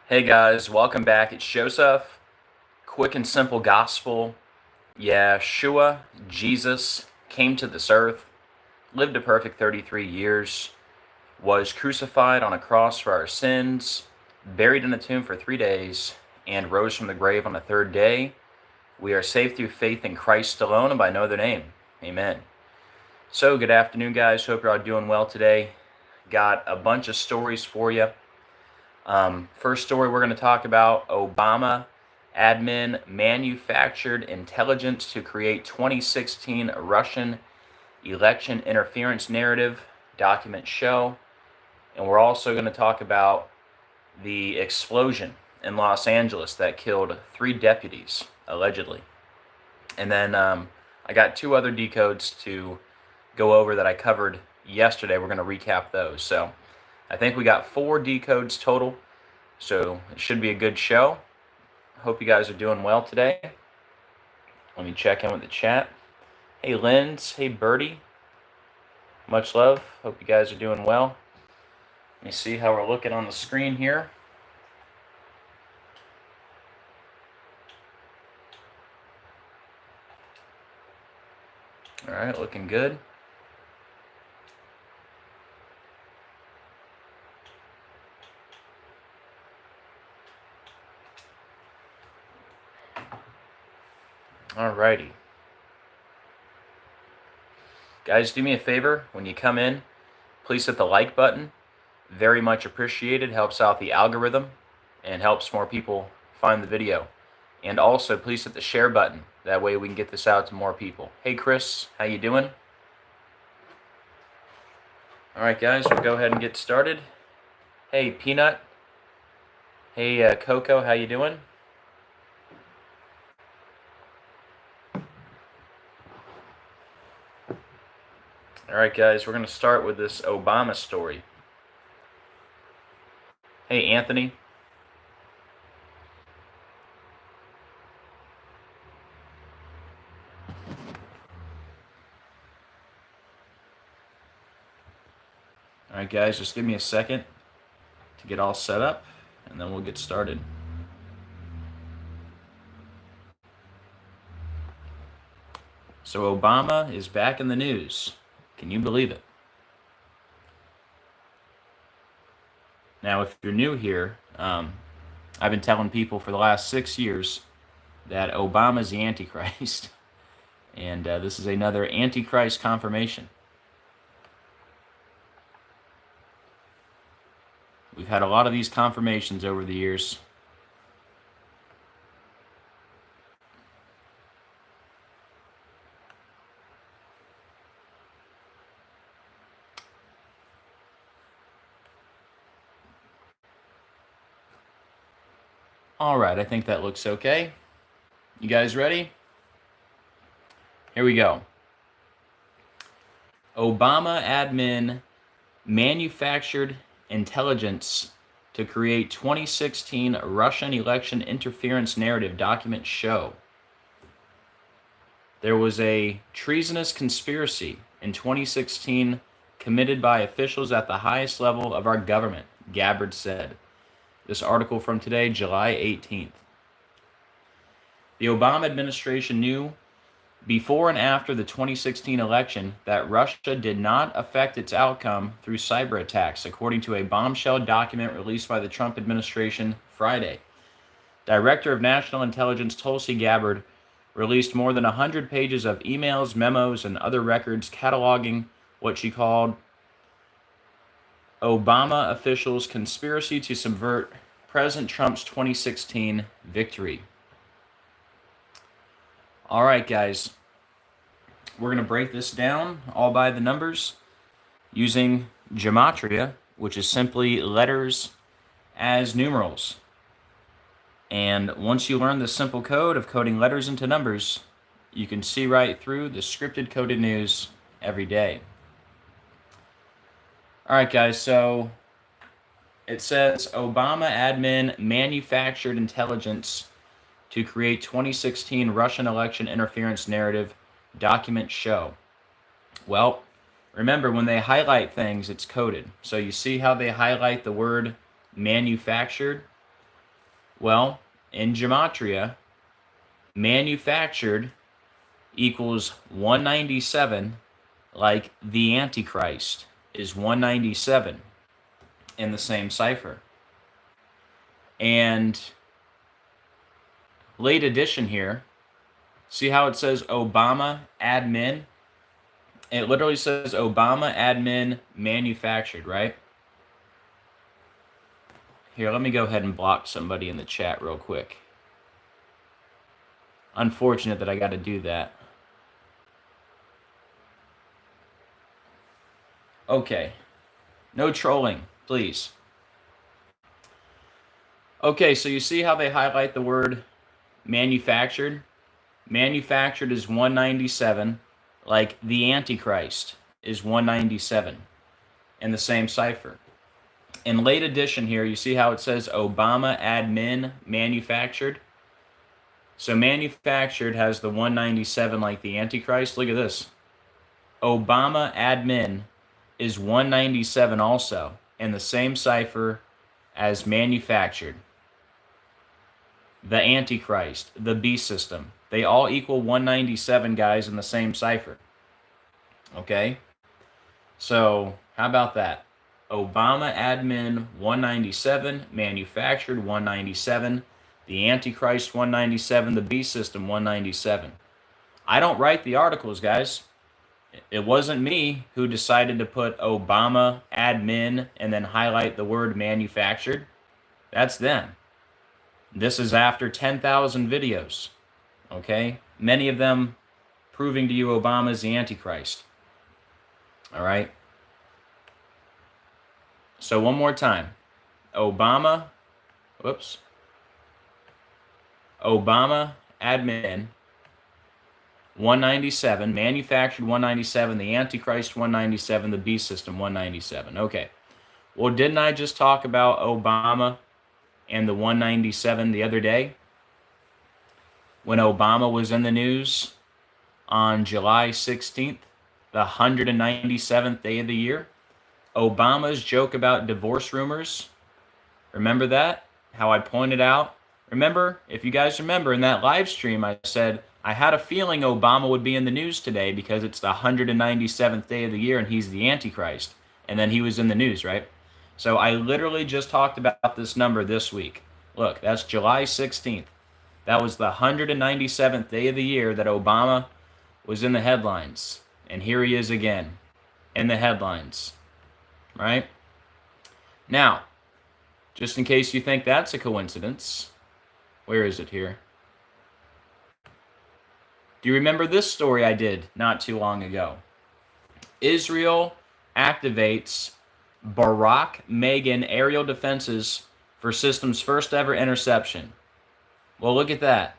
Hey guys, welcome back. It's Joseph. Quick and simple gospel. Yeshua, Jesus, came to this earth, lived a perfect 33 years, was crucified on a cross for our sins, buried in a tomb for 3 days, and rose from the grave on the third day. We are saved through faith in Christ alone and by no other name. Amen. So, good afternoon, guys. Hope you're all doing well today. Got a bunch of stories for you. First story we're going to talk about: Obama admin manufactured intelligence to create 2016 Russian election interference narrative, documents show. And we're also going to talk about the explosion in Los Angeles that killed 3 deputies, allegedly. And then I got 2 other decodes to go over that I covered yesterday. We're going to recap those. So I think we got 4 decodes total, so it should be a good show. Hope you guys are doing well today. Let me check in with the chat. Hey Linz, hey Birdie, much love. Hope you guys are doing well. Let me see how we're looking on the screen here. All right, looking good. Alrighty. Guys, do me a favor. When you come in, please hit the like button. Very much appreciated. Helps out the algorithm and helps more people find the video. And also, please hit the share button. That way we can get this out to more people. Hey Chris, how you doing? Alright guys, we'll go ahead and get started. Hey Peanut. Hey Coco, how you doing? Alright guys, we're going to start with this Obama story. Hey Anthony. Alright guys, just give me a second to get all set up and then we'll get started. So Obama is back in the news. Can you believe it? Now, if you're new here, I've been telling people for the last 6 years that Obama's the Antichrist. And this is another Antichrist confirmation. We've had a lot of these confirmations over the years. Alright, I think that looks okay. You guys ready? Here we go. Obama admin manufactured intelligence to create 2016 Russian election interference narrative, documents show. There was a treasonous conspiracy in 2016 committed by officials at the highest level of our government, Gabbard said. This article from today, July 18th. The Obama administration knew before and after the 2016 election that Russia did not affect its outcome through cyber attacks, according to a bombshell document released by the Trump administration Friday. Director of National Intelligence Tulsi Gabbard released more than 100 pages of emails, memos, and other records cataloging what she called Obama officials' conspiracy to subvert President Trump's 2016 victory. All right, guys. We're going to break this down all by the numbers using Gematria, which is simply letters as numerals. And once you learn the simple code of coding letters into numbers, you can see right through the scripted coded news every day. All right, guys, so it says Obama admin manufactured intelligence to create 2016 Russian election interference narrative, documents show. Well, remember, when they highlight things, it's coded. So you see how they highlight the word manufactured? Well, in Gematria, manufactured equals 197, like the Antichrist is 197 in the same cipher. And late edition here, see how it says Obama admin? It literally says Obama admin manufactured, right? Here, let me go ahead and block somebody in the chat real quick. Unfortunate that I got to do that. Okay. No trolling, please. Okay, so you see how they highlight the word manufactured? Manufactured is 197, like the Antichrist is 197 in the same cipher. In late edition here, you see how it says Obama admin manufactured? So manufactured has the 197 like the Antichrist. Look at this. Obama admin is 197 also in the same cipher as manufactured. The Antichrist, the B system, they all equal 197, guys, in the same cipher. Okay? So, how about that? Obama admin 197, manufactured 197, the Antichrist 197, the B system 197. I don't write the articles, guys. It wasn't me who decided to put Obama admin and then highlight the word manufactured. That's them. This is after 10,000 videos, okay? Many of them proving to you Obama is the Antichrist. All right? So one more time. Obama admin 197, manufactured 197, the Antichrist 197, the B system 197. Okay. Well, didn't I just talk about Obama and the 197 the other day? When Obama was in the news on July 16th, the 197th day of the year, Obama's joke about divorce rumors. Remember that? How I pointed out? Remember, if you guys remember in that live stream, I said, I had a feeling Obama would be in the news today because it's the 197th day of the year and he's the Antichrist. And then he was in the news, right? So I literally just talked about this number this week. Look, that's July 16th. That was the 197th day of the year that Obama was in the headlines. And here he is again in the headlines, right? Now, just in case you think that's a coincidence, where is it here? Do you remember this story I did not too long ago? Israel activates Barak Megan aerial defenses for system's first ever interception. Well, look at that.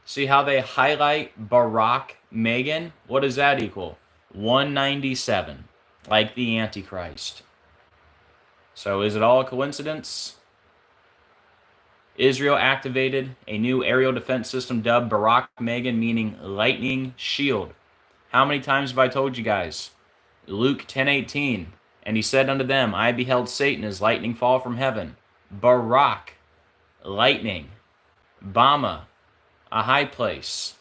See how they highlight Barak Megan? What does that equal? 197, like the Antichrist. So is it all a coincidence? Israel activated a new aerial defense system dubbed Barak Megan, meaning lightning shield. How many times have I told you guys? Luke 10:18, and he said unto them, I beheld Satan as lightning fall from heaven. Barak, lightning. Bama, a high place.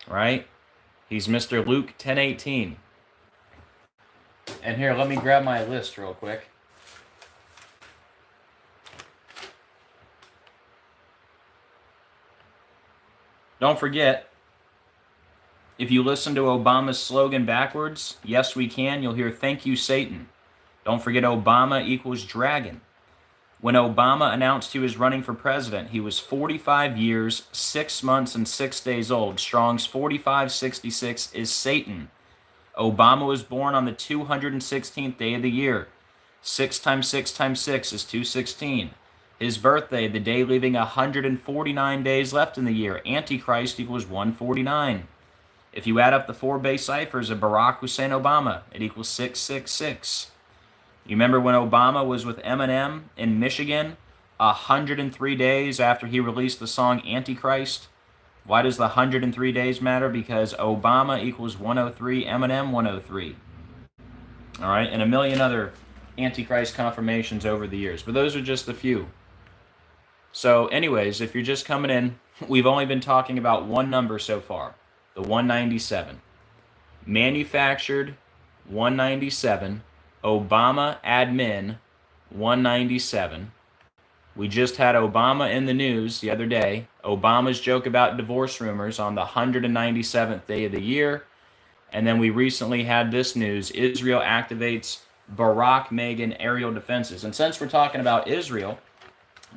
Right? He's Mr. Luke 10:18. And here, let me grab my list real quick. Don't forget, if you listen to Obama's slogan backwards, yes we can, you'll hear thank you Satan. Don't forget Obama equals dragon. When Obama announced he was running for president, he was 45 years, 6 months, and 6 days old. Strong's 4566 is Satan. Obama was born on the 216th day of the year. 6 times 6 times 6 is 216. His birthday, the day leaving 149 days left in the year. Antichrist equals 149. If you add up the 4 base ciphers of Barack Hussein Obama, it equals 666. You remember when Obama was with Eminem in Michigan 103 days after he released the song Antichrist? Why does the 103 days matter? Because Obama equals 103, Eminem 103. All right, and a million other Antichrist confirmations over the years. But those are just a few. So anyways, if you're just coming in, we've only been talking about one number so far, the 197. Manufactured 197, Obama admin 197. We just had Obama in the news the other day. Obama's joke about divorce rumors on the 197th day of the year. And then we recently had this news: Israel activates Barack Megan aerial defenses. And since we're talking about Israel,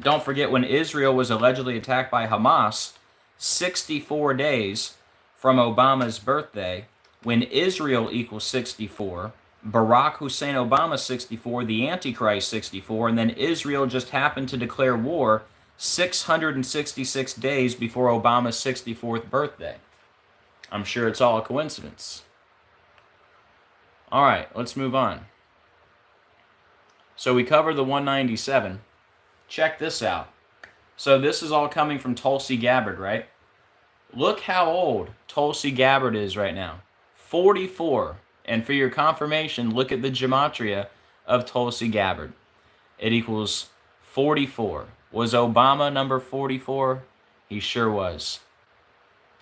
don't forget when Israel was allegedly attacked by Hamas 64 days from Obama's birthday. When Israel equals 64, Barack Hussein Obama 64, the Antichrist 64, and then Israel just happened to declare war 666 days before Obama's 64th birthday. I'm sure it's all a coincidence. All right, let's move on. So we covered the 197. Check this out. So this is all coming from Tulsi Gabbard, right? Look how old Tulsi Gabbard is right now. 44. And for your confirmation, look at the Gematria of Tulsi Gabbard. It equals 44. Was Obama number 44? He sure was.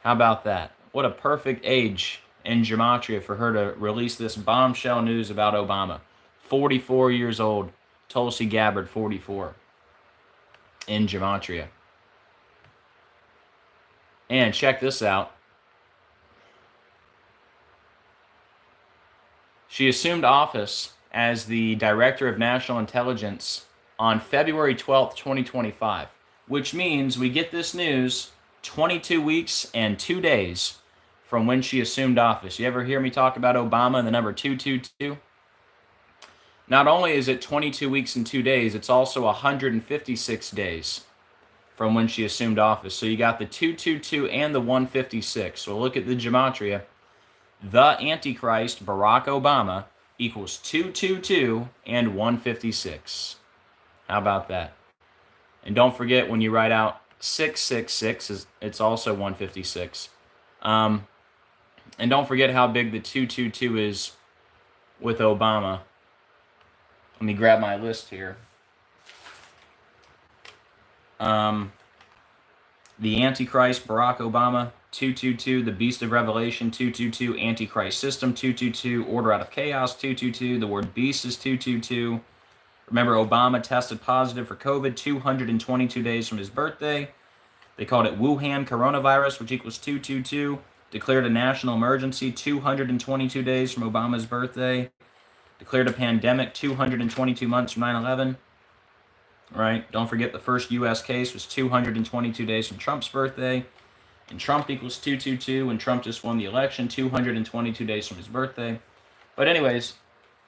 How about that? What a perfect age in Gematria for her to release this bombshell news about Obama. 44 years old, Tulsi Gabbard, 44. In Gematria. And check this out. She assumed office as the Director of National Intelligence on February 12th, 2025, which means we get this news 22 weeks and 2 days from when she assumed office. You ever hear me talk about Obama and the number 222? Not only is it 22 weeks and 2 days, it's also 156 days from when she assumed office. So you got the 222 and the 156. So look at the Gematria. The Antichrist, Barack Obama, equals 222 and 156. How about that? And don't forget, when you write out 666, it's also 156. And don't forget how big the 222 is with Obama. Let me grab my list here. The Antichrist, Barack Obama, 222. The Beast of Revelation, 222. Antichrist System, 222. Order Out of Chaos, 222. The word beast is 222. Remember, Obama tested positive for COVID 222 days from his birthday. They called it Wuhan coronavirus, which equals 222. Declared a national emergency 222 days from Obama's birthday. Declared a pandemic 222 months from 9/11. Right? Don't forget the first U.S. case was 222 days from Trump's birthday. And Trump equals 222, and Trump just won the election 222 days from his birthday. But anyways,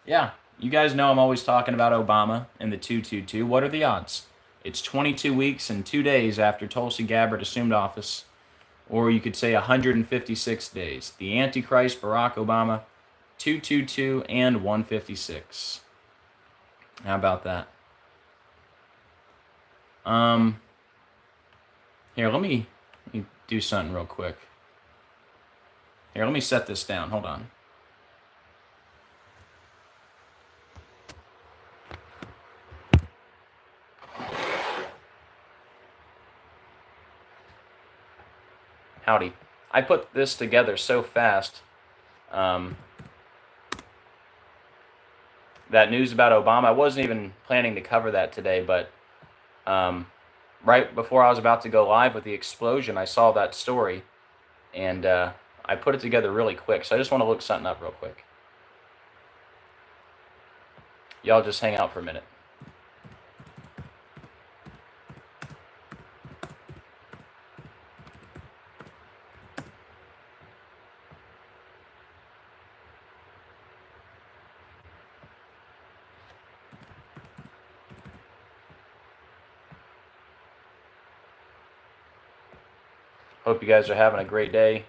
yeah, you guys know I'm always talking about Obama and the 222. What are the odds? It's 22 weeks and 2 days after Tulsi Gabbard assumed office. Or you could say 156 days. The Antichrist, Barack Obama, 222 and 156. How about that? Here, let me do something real quick. Here, let me set this down. Hold on. Howdy. I put this together so fast. That news about Obama, I wasn't even planning to cover that today, but right before I was about to go live with the explosion, I saw that story, and I put it together really quick. So I just want to look something up real quick. Y'all just hang out for a minute. Hope you guys are having a great day.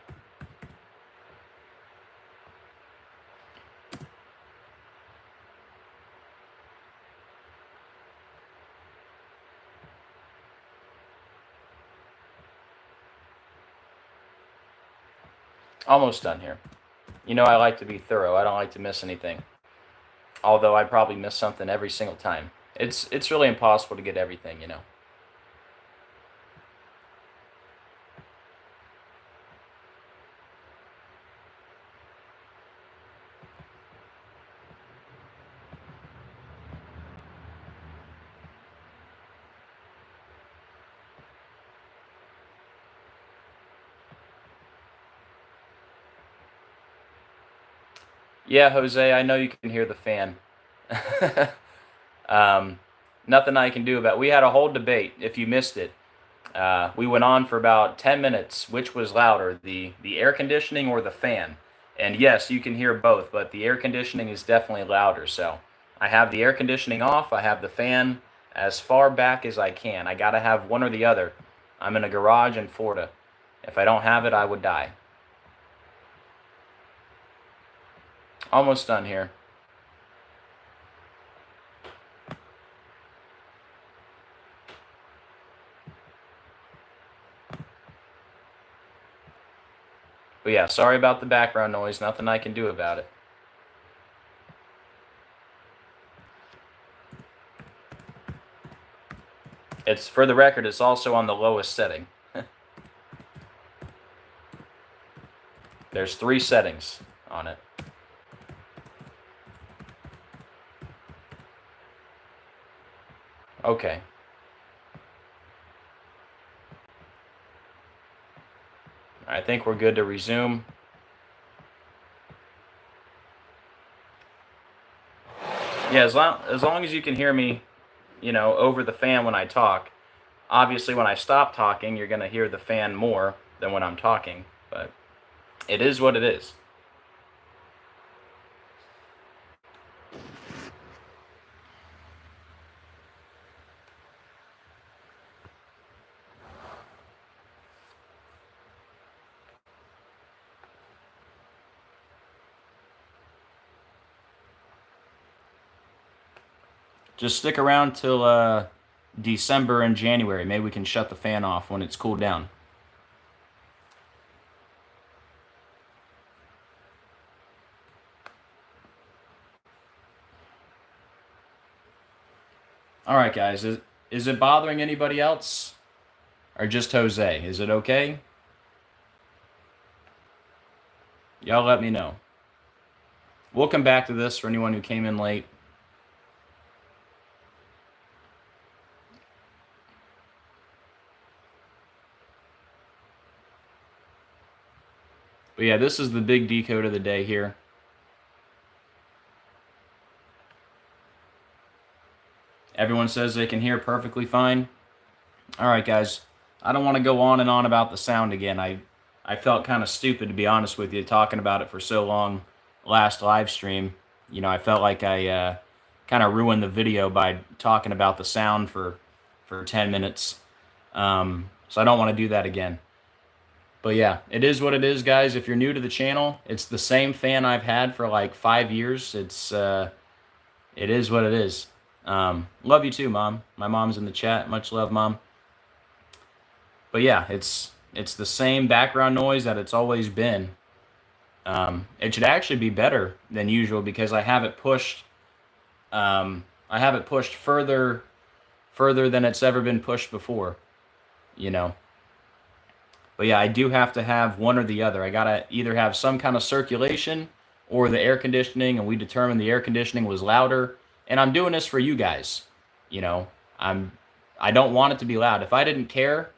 Almost done here. You know, I like to be thorough. I don't like to miss anything. Although I probably miss something every single time. It's really impossible to get everything, you know. Yeah, Jose, I know you can hear the fan. Nothing I can do about it. We had a whole debate, if you missed it. We went on for about 10 minutes. Which was louder, the air conditioning or the fan? And yes, you can hear both, but the air conditioning is definitely louder. So I have the air conditioning off. I have the fan as far back as I can. I got to have one or the other. I'm in a garage in Florida. If I don't have it, I would die. Almost done here. But yeah, sorry about the background noise. Nothing I can do about it. It's, for the record, it's also on the lowest setting. There's 3 settings on it. Okay. I think we're good to resume. Yeah, as long as you can hear me, you know, over the fan when I talk. Obviously, when I stop talking, you're going to hear the fan more than when I'm talking, but it is what it is. Just stick around till December and January. Maybe we can shut the fan off when it's cooled down. All right, guys. Is it bothering anybody else? Or just Jose? Is it okay? Y'all let me know. We'll come back to this for anyone who came in late. But yeah, this is the big decode of the day here. Everyone says they can hear perfectly fine. All right, guys. I don't want to go on and on about the sound again. I felt kind of stupid, to be honest with you, talking about it for so long last live stream. You know, I felt like I kind of ruined the video by talking about the sound for 10 minutes. So I don't want to do that again. But yeah, it is what it is, guys. If you're new to the channel, it's the same fan I've had for like 5 years. It is what it is. Love you too, Mom. My mom's in the chat. Much love, Mom. But yeah, it's the same background noise that it's always been. It should actually be better than usual because I have it pushed. I have it pushed further than it's ever been pushed before. You know. But yeah, I do have to have one or the other. I gotta either have some kind of circulation or the air conditioning, and we determined the air conditioning was louder. And I'm doing this for you guys. You know, I don't want it to be loud. If I didn't care,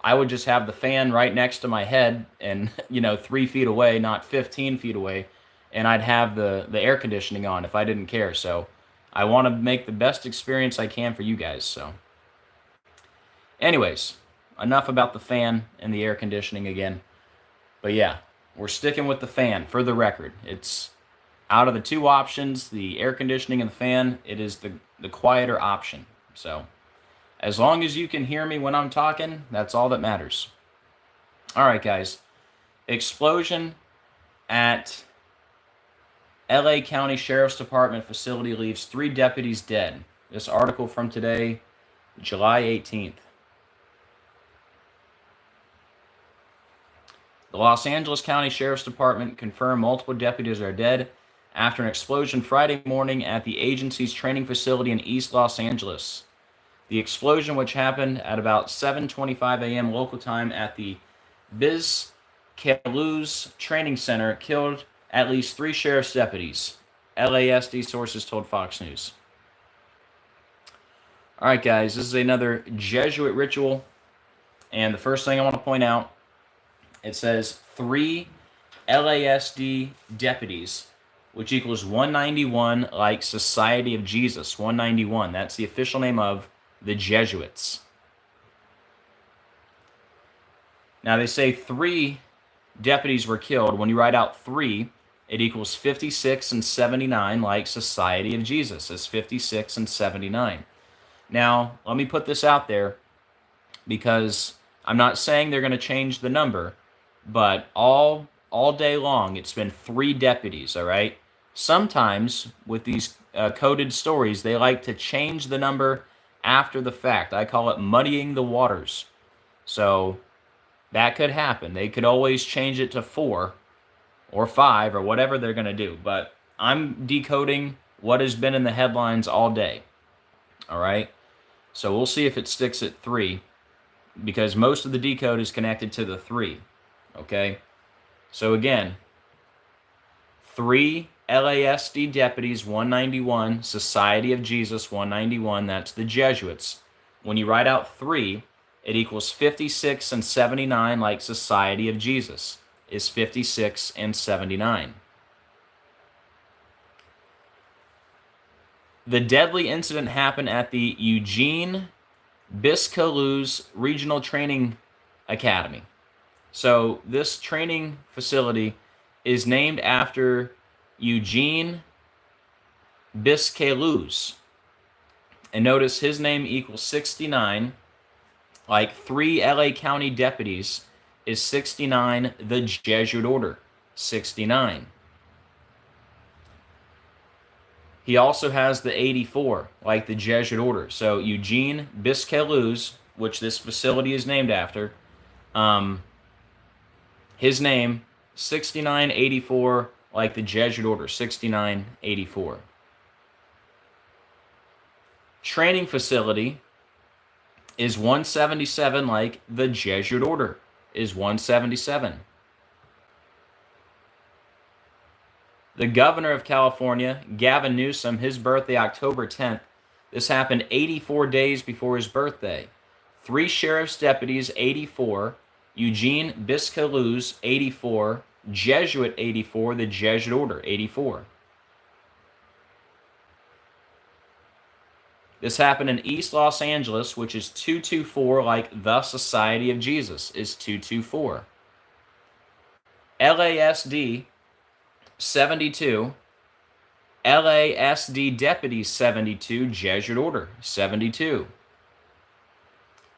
I would just have the fan right next to my head and, you know, 3 feet away, not 15 feet away, and I'd have the air conditioning on if I didn't care. So I want to make the best experience I can for you guys. So anyways, enough about the fan and the air conditioning again. But yeah, we're sticking with the fan for the record. It's out of the 2 options, the air conditioning and the fan, it is the quieter option. So as long as you can hear me when I'm talking, that's all that matters. All right, guys. Explosion at LA County Sheriff's Department facility leaves 3 deputies dead. This article from today, July 18th. The Los Angeles County Sheriff's Department confirmed multiple deputies are dead after an explosion Friday morning at the agency's training facility in East Los Angeles. The explosion, which happened at about 7:25 a.m. local time at the Biz Calu's training center, killed at least 3 sheriff's deputies, LASD sources told Fox News. All right, guys, this is another Jesuit ritual, and the first thing I want to point out, it says 3 LASD deputies which equals 191, like Society of Jesus, 191. That's the official name of the Jesuits. Now they say 3 deputies were killed. When you write out 3, it equals 56 and 79, like Society of Jesus is 56 and 79. Now, let me put this out there, because I'm not saying they're going to change the number, but all day long it's been 3 deputies, all right? Sometimes with these coded stories, they like to change the number after the fact. I call it muddying the waters. So that could happen. They could always change it to 4 or 5 or whatever they're going to do. But I'm decoding what has been in the headlines all day. All right? So we'll see if it sticks at 3, because most of the decode is connected to the 3. Okay? So again, 3 LASD deputies, 191, Society of Jesus, 191, that's the Jesuits. When you write out 3, it equals 56 and 79, like Society of Jesus is 56 and 79. The deadly incident happened at the Eugene Biscayne Regional Training Academy. So this training facility is named after Eugene Biscayne. And notice his name equals 69, like 3 LA County deputies is 69, the Jesuit order, 69. He also has the 84, like the Jesuit order. So Eugene Biscayne, which this facility is named after, his name, 6984, like the Jesuit order, 6984. Training facility is 177, like the Jesuit order is 177. The governor of California, Gavin Newsom, his birthday October 10th. This happened 84 days before his birthday. 3 sheriff's deputies, 84. Eugene Biscayne, 84. Jesuit, 84. The Jesuit order, 84. This happened in East Los Angeles, which is 224, like the Society of Jesus is 224. LASD, 72. LASD deputies, 72. Jesuit order, 72.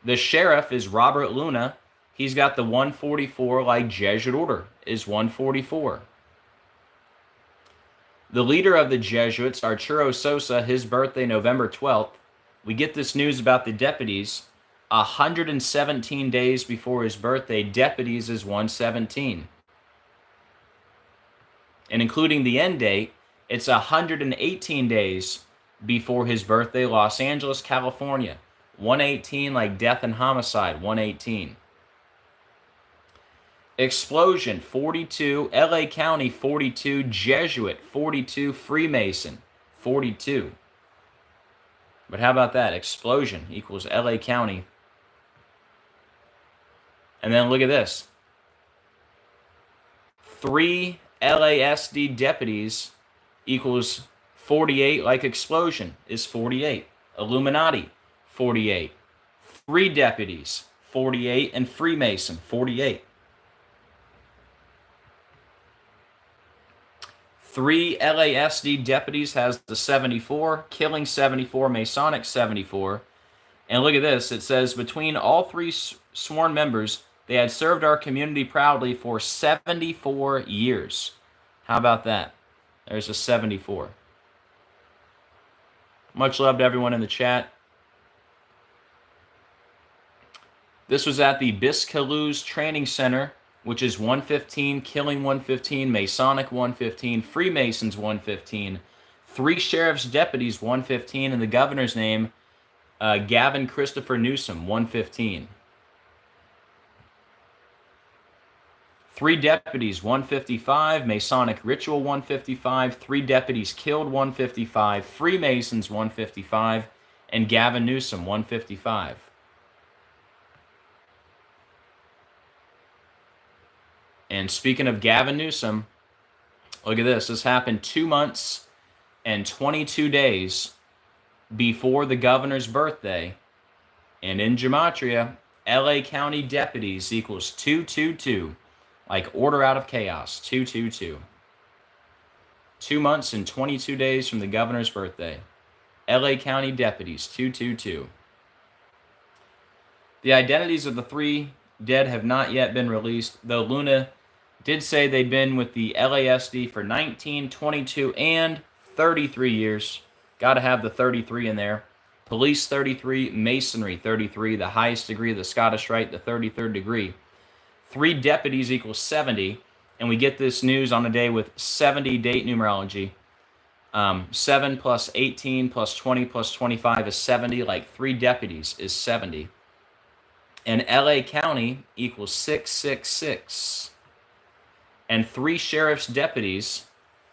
The sheriff is Robert Luna. He's got the 144, like Jesuit order is 144. The leader of the Jesuits, Arturo Sosa, his birthday November 12th. We get this news about the deputies 117 days before his birthday. Deputies is 117. And including the end date, it's 118 days before his birthday. Los Angeles, California, 118, like death and homicide, 118. Explosion, 42. LA County, 42. Jesuit, 42. Freemason, 42. But how about that? Explosion equals LA County. And then look at this. 3 LASD deputies equals 48, like explosion is 48. Illuminati, 48. 3 deputies, 48. And Freemason, 48. 3 LASD deputies has the 74, killing 74, Masonic 74. And look at this. It says, between all 3 sworn members, they had served our community proudly for 74 years. How about that? There's a 74. Much love to everyone in the chat. This was at the Biscayne Training Center, which is 115, killing 115, Masonic 115, Freemasons 115, 3 sheriff's deputies 115, and the governor's name, Gavin Christopher Newsom 115. 3 deputies 155, Masonic Ritual 155, 3 deputies killed 155, Freemasons 155, and Gavin Newsom 155. And speaking of Gavin Newsom, Look at this. This happened 2 months and 22 days before the governor's birthday. And in Gematria, LA County Deputies equals 222. Like order out of chaos, 222. 2 months and 22 days from the governor's birthday. LA County Deputies, 222. The identities of the 3 dead have not yet been released, though Luna did say they'd been with the LASD for 19, 22, and 33 years. Got to have the 33 in there. Police 33, Masonry 33, the highest degree of the Scottish Rite, the 33rd degree. 3 deputies equals 70, and we get this news on a day with 70 date numerology. 7 plus 18 plus 20 plus 25 is 70, like 3 deputies is 70. And LA County equals 666. And 3 sheriff's deputies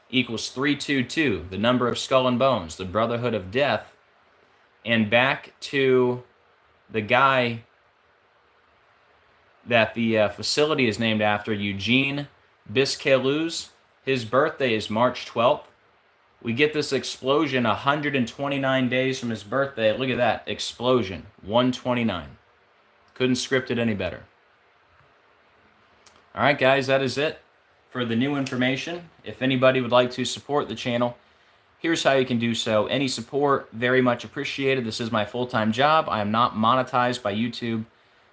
equals 322, the number of skull and bones, the brotherhood of death. And back to the guy that the facility is named after, Eugene Biscailuz. His birthday is March 12th. We get this explosion 129 days from his birthday. Look at that, explosion, 129. Couldn't script it any better. All right, guys, that is it for the new information. If anybody would like to support the channel, here's how you can do so. Any support, very much appreciated. This is my full-time job. I am not monetized by YouTube.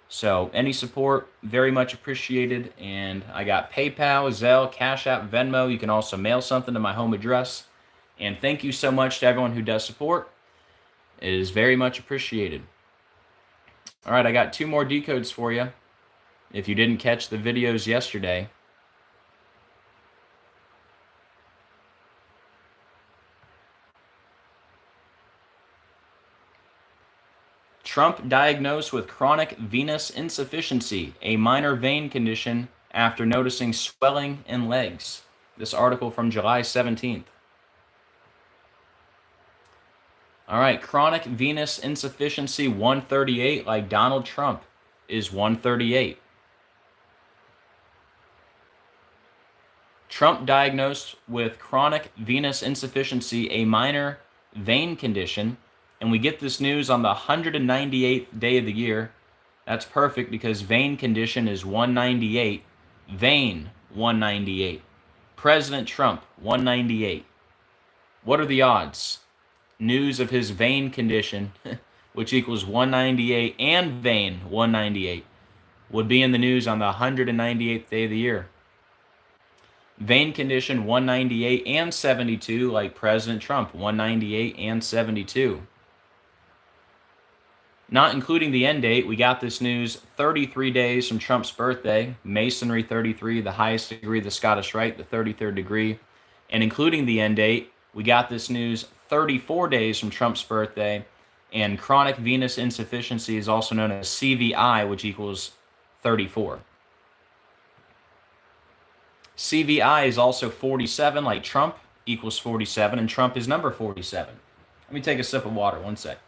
So any support, very much appreciated. And I got PayPal, Zelle, Cash App, Venmo. You can also mail something to my home address. And thank you so much to everyone who does support. It is very much appreciated. All right, I got 2 more decodes for you. If you didn't catch the videos yesterday. Trump diagnosed with chronic venous insufficiency, a minor vein condition, after noticing swelling in legs. This article from July 17th. All right, chronic venous insufficiency 138, like Donald Trump, is 138. Trump diagnosed with chronic venous insufficiency, a minor vein condition, and we get this news on the 198th day of the year. That's perfect because vein condition is 198. Vein, 198. President Trump, 198. What are the odds? News of his vein condition, which equals 198, and vein, 198, would be in the news on the 198th day of the year. Vein condition, 198 and 72, like President Trump, 198 and 72. Not including the end date, we got this news 33 days from Trump's birthday. Masonry 33, the highest degree of the Scottish Rite, the 33rd degree. And including the end date, we got this news 34 days from Trump's birthday. And chronic venous insufficiency is also known as CVI, which equals 34. CVI is also 47, like Trump, equals 47, and Trump is number 47. Let me take a sip of water, one sec.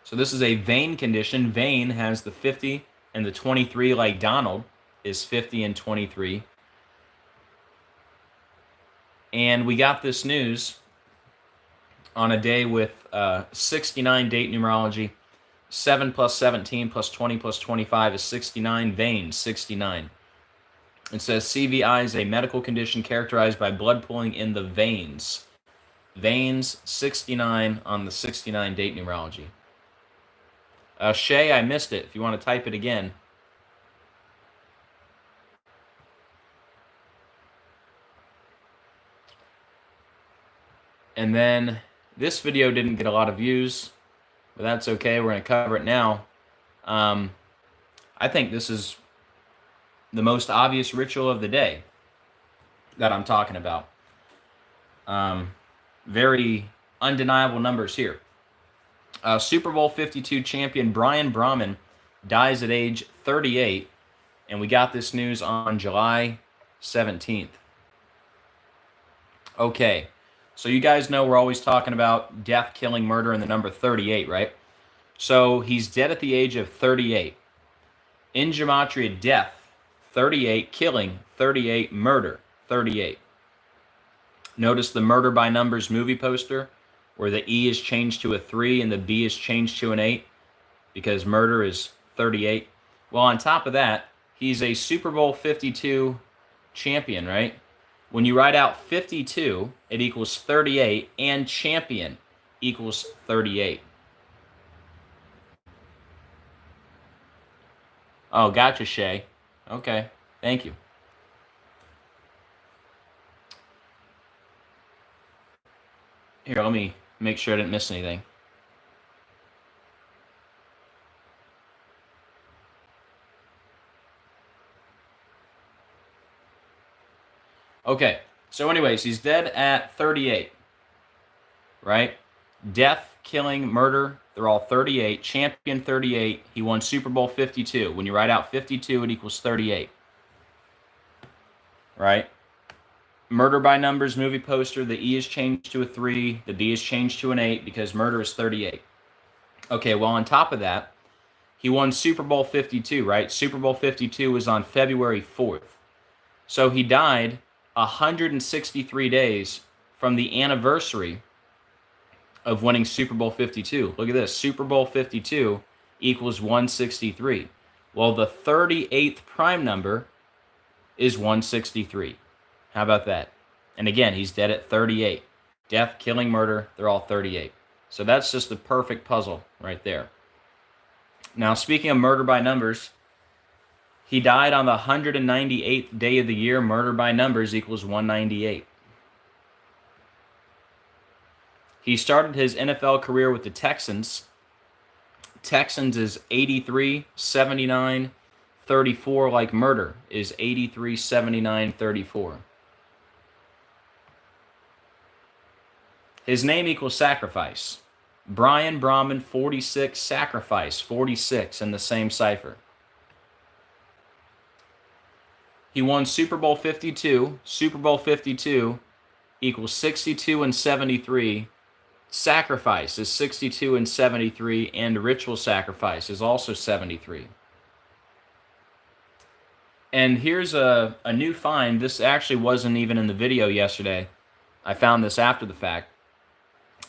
So this is a vein condition. Vein has the 50 and the 23, like Donald is 50 and 23. And we got this news on a day with 69 date numerology. 7 plus 17 plus 20 plus 25 is 69. Vein, 69. It says CVI is a medical condition characterized by blood pooling in the veins. Veins, 69 on the 69 date numerology. Shay, I missed it. If you want to type it again. And then this video didn't get a lot of views, but that's okay. We're going to cover it now. I think this is the most obvious ritual of the day that I'm talking about. Very undeniable numbers here. Super Bowl 52 champion Brian Brahman dies at age 38, and we got this news on July 17th. Okay, So you guys know we're always talking about death, killing, murder, and the number 38, right? So he's dead at the age of 38. In Gematria, death, 38, killing, 38, murder, 38. Notice the Murder by Numbers movie poster where the E is changed to a 3 and the B is changed to an 8 because murder is 38. Well, on top of that, he's a Super Bowl 52 champion, right? When you write out 52, it equals 38, and champion equals 38. Oh, gotcha, Shay. Okay, thank you. Here, let me make sure I didn't miss anything. Okay, so anyways, he's dead at 38, right? Death, killing, murder, they're all 38. Champion 38, he won Super Bowl 52. When you write out 52, it equals 38, right? Murder by Numbers movie poster, the E is changed to a 3, the B is changed to an 8 because murder is 38. Okay, well, on top of that, he won Super Bowl 52, right? Super Bowl 52 was on February 4th. So he died 163 days from the anniversary of winning Super Bowl 52. Look at this. Super Bowl 52 equals 163. Well, the 38th prime number is 163. How about that? And again, he's dead at 38. Death, killing, murder, they're all 38. So that's just the perfect puzzle right there. Now, speaking of murder by numbers, he died on the 198th day of the year. Murder by numbers equals 198. He started his NFL career with the Texans. Texans is 83, 79, 34, like murder is 83, 79, 34. His name equals sacrifice. Brian Brahman, 46, sacrifice, 46 in the same cipher. He won Super Bowl 52. Super Bowl 52 equals 62 and 73. Sacrifice is 62 and 73, and ritual sacrifice is also 73. And here's a new find. This actually wasn't even in the video yesterday. I found this after the fact.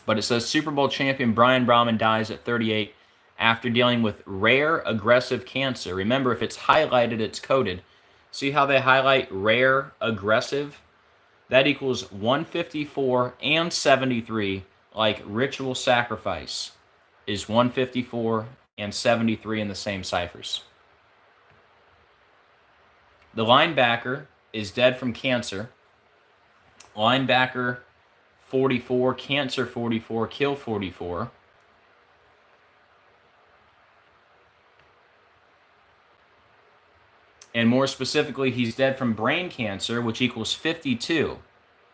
But it says Super Bowl champion Brian Brahman dies at 38 after dealing with rare aggressive cancer. Remember, if it's highlighted, it's coded. See how they highlight rare aggressive? That equals 154 and 73, like ritual sacrifice is 154 and 73 in the same ciphers. The linebacker is dead from cancer. Linebacker 44, cancer 44, kill 44. And more specifically, he's dead from brain cancer, which equals 52.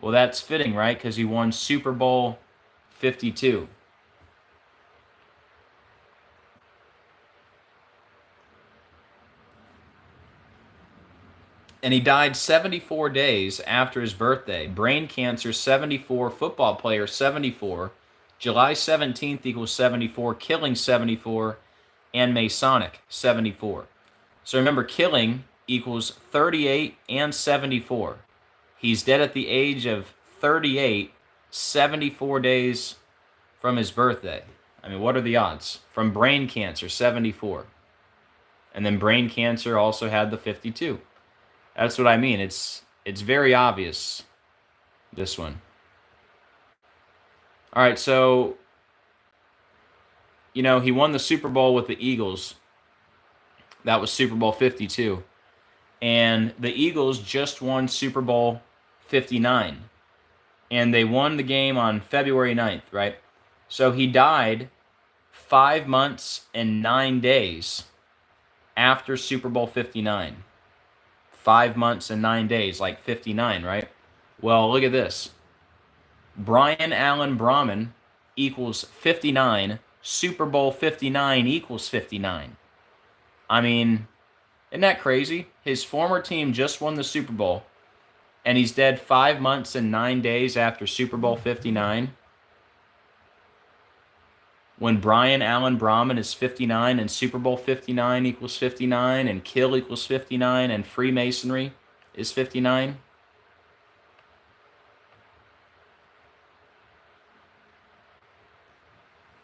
Well, that's fitting, right? Because he won Super Bowl 52. And he died 74 days after his birthday. Brain cancer, 74. Football player, 74. July 17th equals 74. Killing, 74. And Masonic, 74. So remember, killing equals 38 and 74. He's dead at the age of 38, 74 days from his birthday. I mean, what are the odds? From brain cancer, 74. And then brain cancer also had the 52. That's what I mean. It's very obvious, this one. All right, so, you know, he won the Super Bowl with the Eagles. That was Super Bowl 52. And the Eagles just won Super Bowl 59. And they won the game on February 9th, right? So he died 5 months and 9 days after Super Bowl 59. 5 months and 9 days, like 59, right? Well, look at this. Brian Allen Brahman equals 59. Super Bowl 59 equals 59. I mean, isn't that crazy? His former team just won the Super Bowl. And he's dead 5 months and 9 days after Super Bowl 59. When Brian Allen Brahmin is 59 and Super Bowl 59 equals 59 and kill equals 59 and Freemasonry is 59.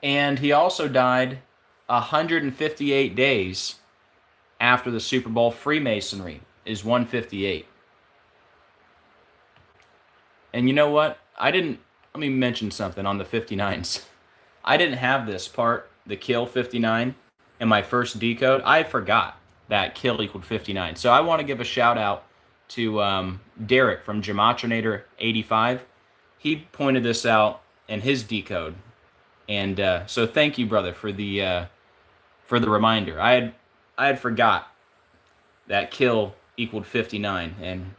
And he also died 158 days after the Super Bowl. Freemasonry is 158. And you know what? Let me mention something on the 59s. I didn't have this part, the kill 59, in my first decode. I forgot that kill equaled 59. So I want to give a shout out to Derek from Gematria85. He pointed this out in his decode. And so thank you, brother, for the reminder. I had forgot that kill equaled 59, and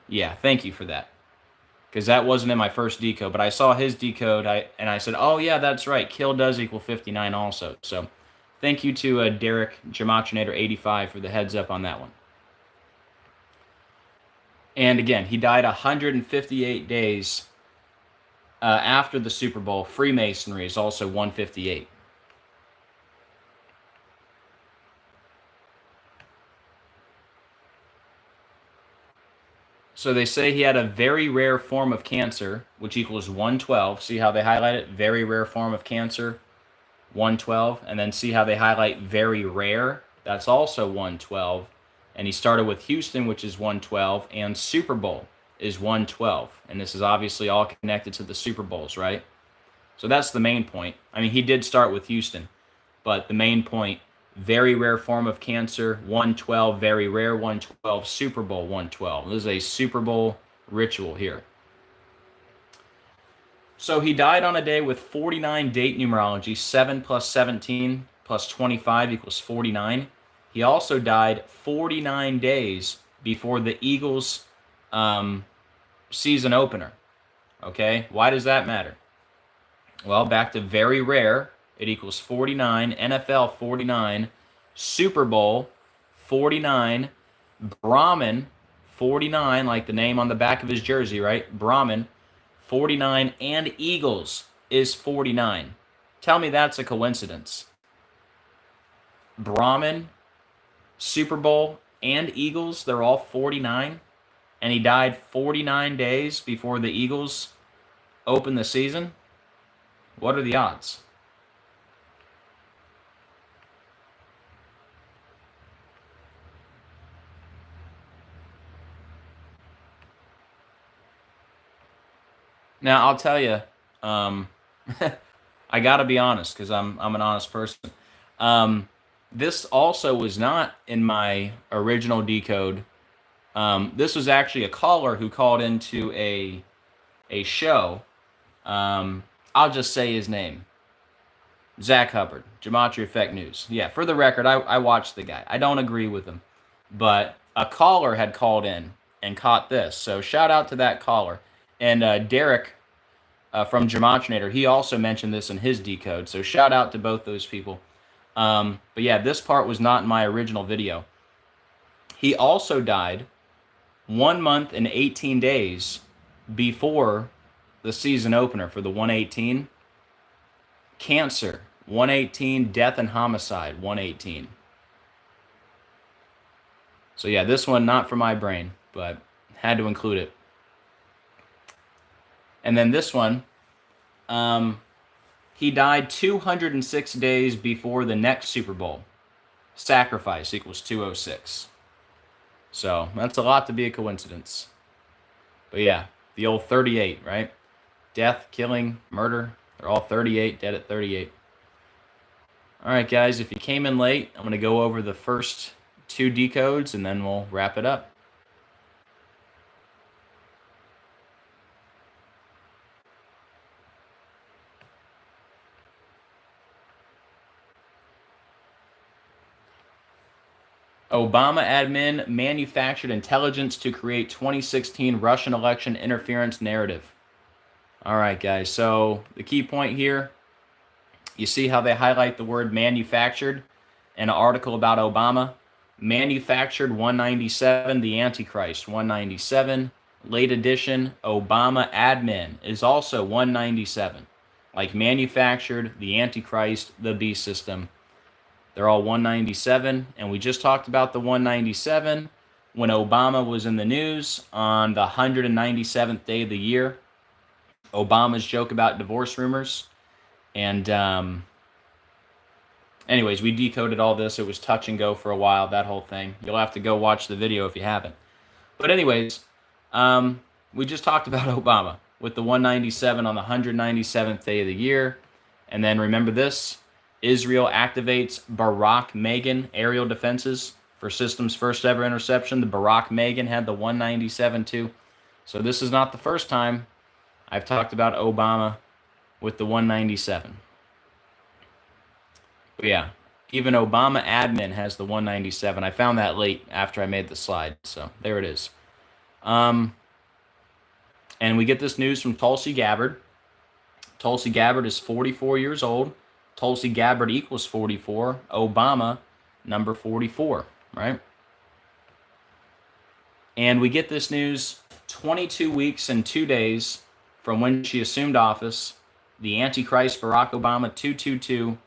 yeah, thank you for that, because that wasn't in my first decode. But I saw his decode, and I said, oh yeah, that's right, kill does equal 59 also. So thank you to Derek Gematria85 for the heads up on that one. And again, he died 158 days after the Super Bowl. Freemasonry is also 158. So they say he had a very rare form of cancer, which equals 112. See how they highlight it? Very rare form of cancer, 112. And then see how they highlight very rare? That's also 112. And he started with Houston, which is 112, and Super Bowl is 112. And this is obviously all connected to the Super Bowls, right? So that's the main point. I mean, he did start with Houston, but the main point, very rare form of cancer, 112, very rare, 112, Super Bowl, 112. This is a Super Bowl ritual here. So he died on a day with 49 date numerology. 7 plus 17 plus 25 equals 49. He also died 49 days before the Eagles season opener. Okay, why does that matter? Well, back to very rare, it equals 49, NFL 49, Super Bowl 49, Brahmin 49, like the name on the back of his jersey, right? Brahmin 49, and Eagles is 49. Tell me that's a coincidence. Brahmin, Super Bowl, and Eagles, they're all 49, and he died 49 days before the Eagles opened the season? What are the odds? Now, I'll tell you, I got to be honest, because I'm an honest person. This also was not in my original decode. This was actually a caller who called into a show. I'll just say his name. Zach Hubbard, Gematria Effect News. Yeah, for the record, I watched the guy. I don't agree with him. But a caller had called in and caught this. So shout out to that caller. And Derek from Gematrinator, he also mentioned this in his decode. So shout out to both those people. But yeah, this part was not in my original video. He also died 1 month and 18 days before the season opener for the 118. Cancer, 118. Death and homicide, 118. So yeah, this one not for my brain, but had to include it. And then this one, he died 206 days before the next Super Bowl. Sacrifice equals 206. So that's a lot to be a coincidence. But yeah, the old 38, right? Death, killing, murder, they're all 38, dead at 38. All right, guys, if you came in late, I'm going to go over the first 2 decodes, and then we'll wrap it up. Obama admin manufactured intelligence to create 2016 Russian election interference narrative. All right, guys, so the key point here, you see how they highlight the word manufactured in an article about Obama? Manufactured 197, the Antichrist 197. Late edition, Obama admin is also 197. Like manufactured, the Antichrist, the beast system. They're all 197. And we just talked about the 197 when Obama was in the news on the 197th day of the year. Obama's joke about divorce rumors. And anyways, we decoded all this. It was touch and go for a while, that whole thing. You'll have to go watch the video if you haven't. But anyways, we just talked about Obama with the 197 on the 197th day of the year. And then remember this, Israel activates Barak Megan aerial defenses for system's first ever interception. The Barak Megan had the 197 too. So this is not the first time I've talked about Obama with the 197. But yeah, even Obama admin has the 197. I found that late after I made the slide, so there it is. And we get this news from Tulsi Gabbard. Tulsi Gabbard is 44 years old. Tulsi Gabbard equals 44. Obama, number 44, right? And we get this news 22 weeks and 2 days from when she assumed office. The Antichrist, Barack Obama, 222.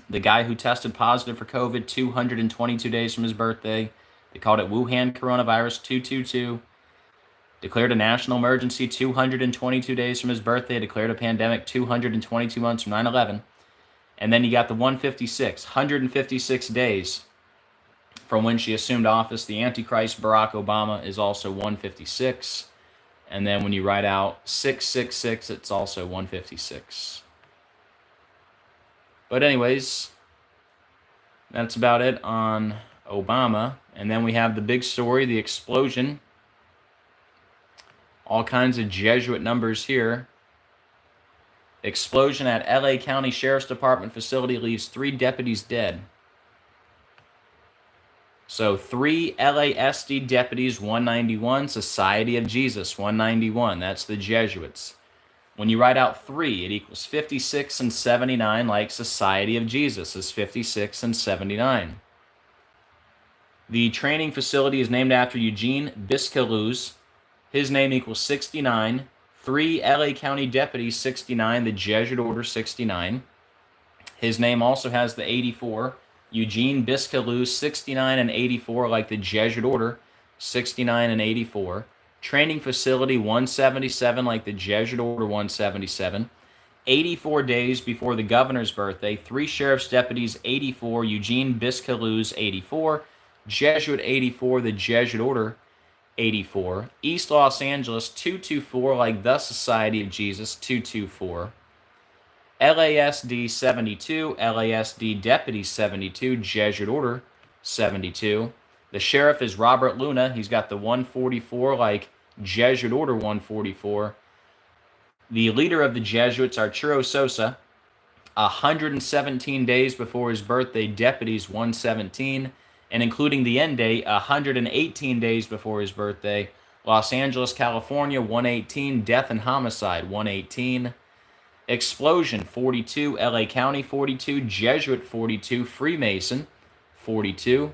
The guy who tested positive for COVID 222 days from his birthday. They called it Wuhan coronavirus 222. Declared a national emergency 222 days from his birthday. Declared a pandemic 222 months from 9/11. And then you got the 156 days from when she assumed office. The Antichrist, Barack Obama, is also 156. And then when you write out 666, it's also 156. But anyways, that's about it on Obama. And then we have the big story, the explosion. All kinds of Jesuit numbers here. Explosion at LA County Sheriff's Department facility leaves 3 deputies dead. So 3 LASD deputies, 191. Society of Jesus, 191. That's the Jesuits. When you write out 3, it equals 56 and 79, like Society of Jesus is 56 and 79. The training facility is named after Eugene Biscaluz. His name equals 69. 3 LA County deputies, 69. The Jesuit order, 69. His name also has the 84. Eugene Biscaluz, 69 and 84, like the Jesuit order, 69 and 84. Training facility 177, like the Jesuit order 177. 84 days before the governor's birthday, 3 sheriff's deputies 84, Eugene Biscaluz 84, Jesuit 84, the Jesuit order 84. East Los Angeles 224, like the Society of Jesus 224. LASD 72, LASD deputy 72, Jesuit order 72. The sheriff is Robert Luna. He's got the 144, like Jesuit order 144. The leader of the Jesuits, Arturo Sosa, 117 days before his birthday, deputies 117. And including the end date, 118 days before his birthday, Los Angeles, California, 118. Death and homicide, 118. Explosion, 42. LA County, 42. Jesuit, 42. Freemason, 42.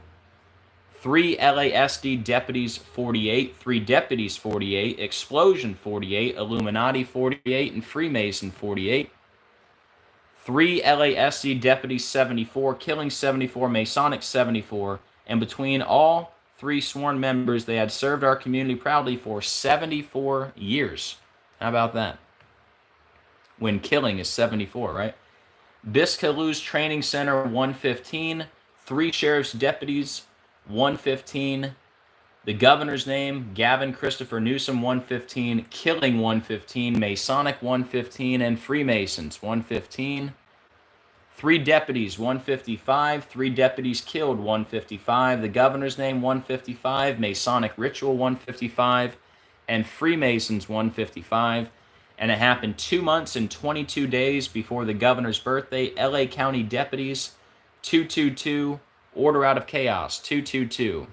3 LASD deputies, 48. 3 deputies, 48. Explosion, 48. Illuminati, 48. And Freemason, 48. 3 LASD deputies, 74. Killing, 74. Masonic, 74. And between all 3 sworn members, they had served our community proudly for 74 years. How about that? When killing is 74, right? Biscaluz Training Center, 115. 3 sheriff's deputies, 115. The governor's name, Gavin Christopher Newsom, 115. Killing, 115. Masonic, 115. And Freemasons, 115. 3 deputies, 155. 3 deputies killed, 155. The governor's name, 155. Masonic ritual, 155. And Freemasons, 155. And it happened 2 months and 22 days before the governor's birthday. LA County deputies, 222. Order out of chaos, 222.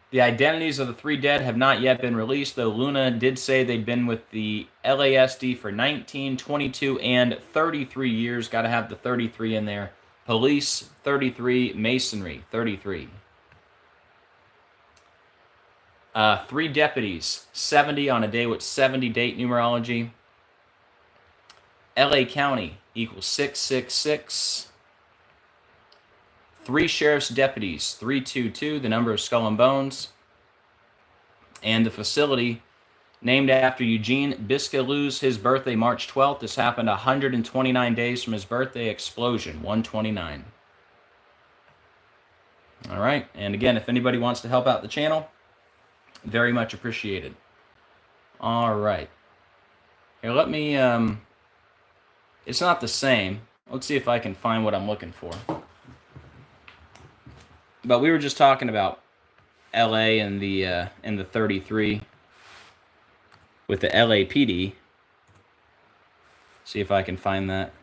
The identities of the 3 dead have not yet been released, though Luna did say they'd been with the LASD for 19, 22, and 33 years. Got to have the 33 in there. Police 33, Masonry 33. 3 deputies, 70 on a day with 70 date numerology. LA County equals 666. 3 sheriff's deputies, 322, the number of skull and bones. And the facility named after Eugene Biscalou's, his birthday, March 12th. This happened 129 days from his birthday. Explosion, 129. All right, and again, if anybody wants to help out the channel, very much appreciated. All right. Here, let me, it's not the same. Let's see if I can find what I'm looking for. But we were just talking about LA and the 33 with the LAPD. See if I can find that.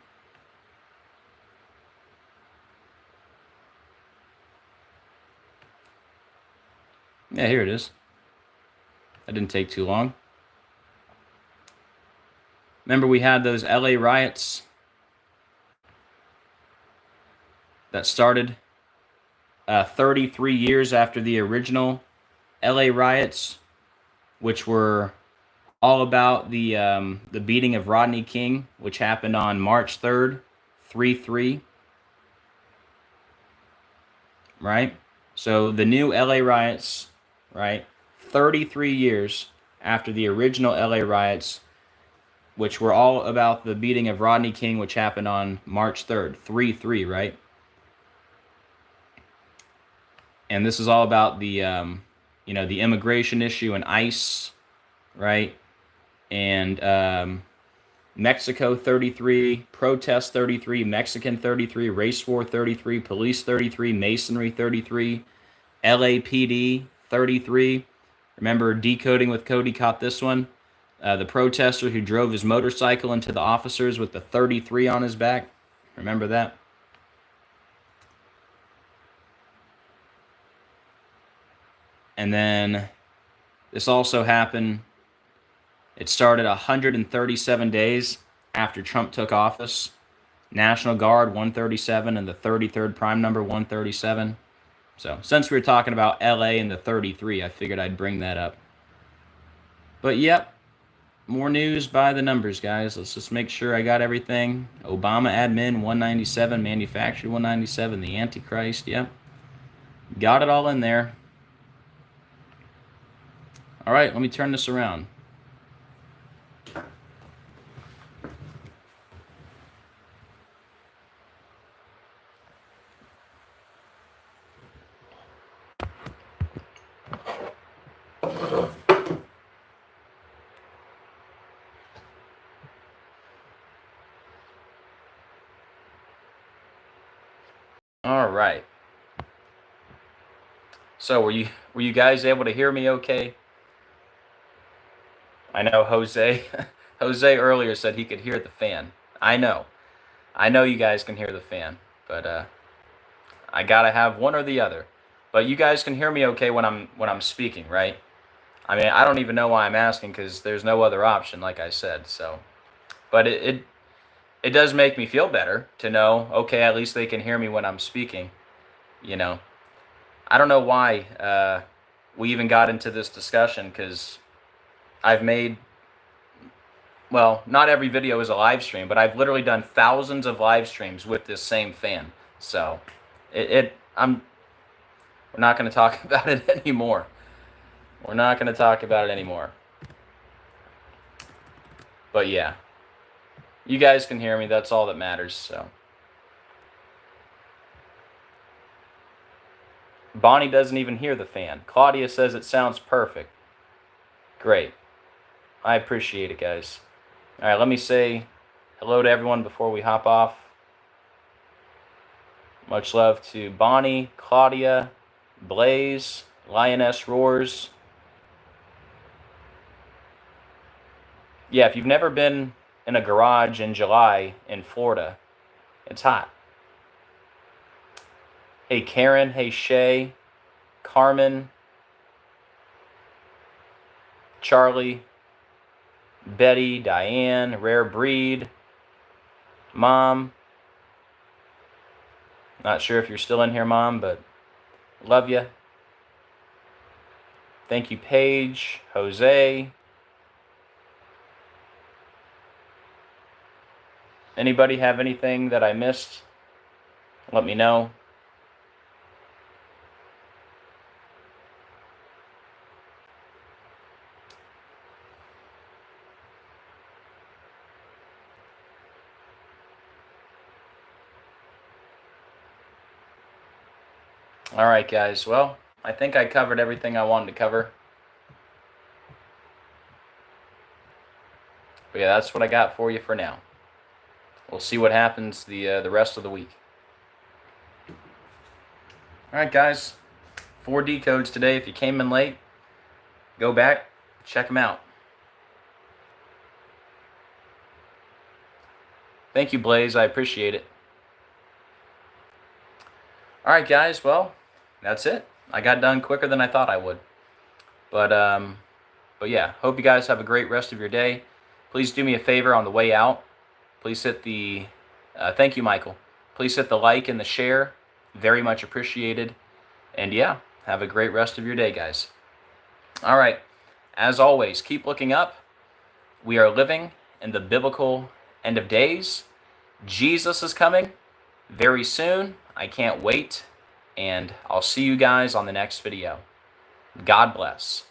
Yeah, here it is. That didn't take too long. Remember we had those LA riots that started 33 years after the original LA riots, which were all about the beating of Rodney King, which happened on March 3rd, 3/3. Right? So the new LA riots, right? 33 years after the original LA riots, which were all about the beating of Rodney King, which happened on March 3rd, 3/3, right? And this is all about the, the immigration issue and ICE, right? And Mexico 33, protest 33, Mexican 33, race war 33, police 33, masonry 33, LAPD 33. Remember, Decoding with Cody caught this one. The protester who drove his motorcycle into the officers with the 33 on his back. Remember that? And then this also happened. It started 137 days after Trump took office. National Guard 137 and the 33rd prime number 137. So since we were talking about LA and the 33, I figured I'd bring that up. But yep, more news by the numbers, guys. Let's just make sure I got everything. Obama admin 197, manufactured 197, the Antichrist, yep. Got it all in there. All right, let me turn this around. All right. So were you guys able to hear me okay? I know Jose Jose earlier said he could hear the fan. I know you guys can hear the fan, but I gotta have one or the other. But you guys can hear me okay when I'm speaking, right? I mean, I don't even know why I'm asking, because there's no other option, like I said. So, but it does make me feel better to know, okay, at least they can hear me when I'm speaking. You know, I don't know why we even got into this discussion, because I've made, well, not every video is a live stream, but I've literally done thousands of live streams with this same fan. So, we're not going to talk about it anymore. We're not going to talk about it anymore. But yeah, you guys can hear me. That's all that matters. So, Bonnie doesn't even hear the fan. Claudia says it sounds perfect. Great. I appreciate it, guys. All right, let me say hello to everyone before we hop off. Much love to Bonnie, Claudia, Blaze, Lioness Roars. Yeah, if you've never been in a garage in July in Florida, it's hot. Hey, Karen. Hey, Shay. Carmen. Charlie. Betty. Diane. Rare Breed. Mom. Not sure if you're still in here, Mom, but love you. Thank you, Paige, Jose. Anybody have anything that I missed? Let me know. All right, guys. Well, I think I covered everything I wanted to cover. But yeah, that's what I got for you for now. We'll see what happens the rest of the week. All right, guys. 4 decodes today. If you came in late, go back, check them out. Thank you, Blaze. I appreciate it. All right, guys. Well, that's it. I got done quicker than I thought I would. But yeah, hope you guys have a great rest of your day. Please do me a favor on the way out. Please hit the, thank you, Michael. Please hit the like and the share. Very much appreciated. And yeah, have a great rest of your day, guys. All right. As always, keep looking up. We are living in the biblical end of days. Jesus is coming very soon. I can't wait. And I'll see you guys on the next video. God bless.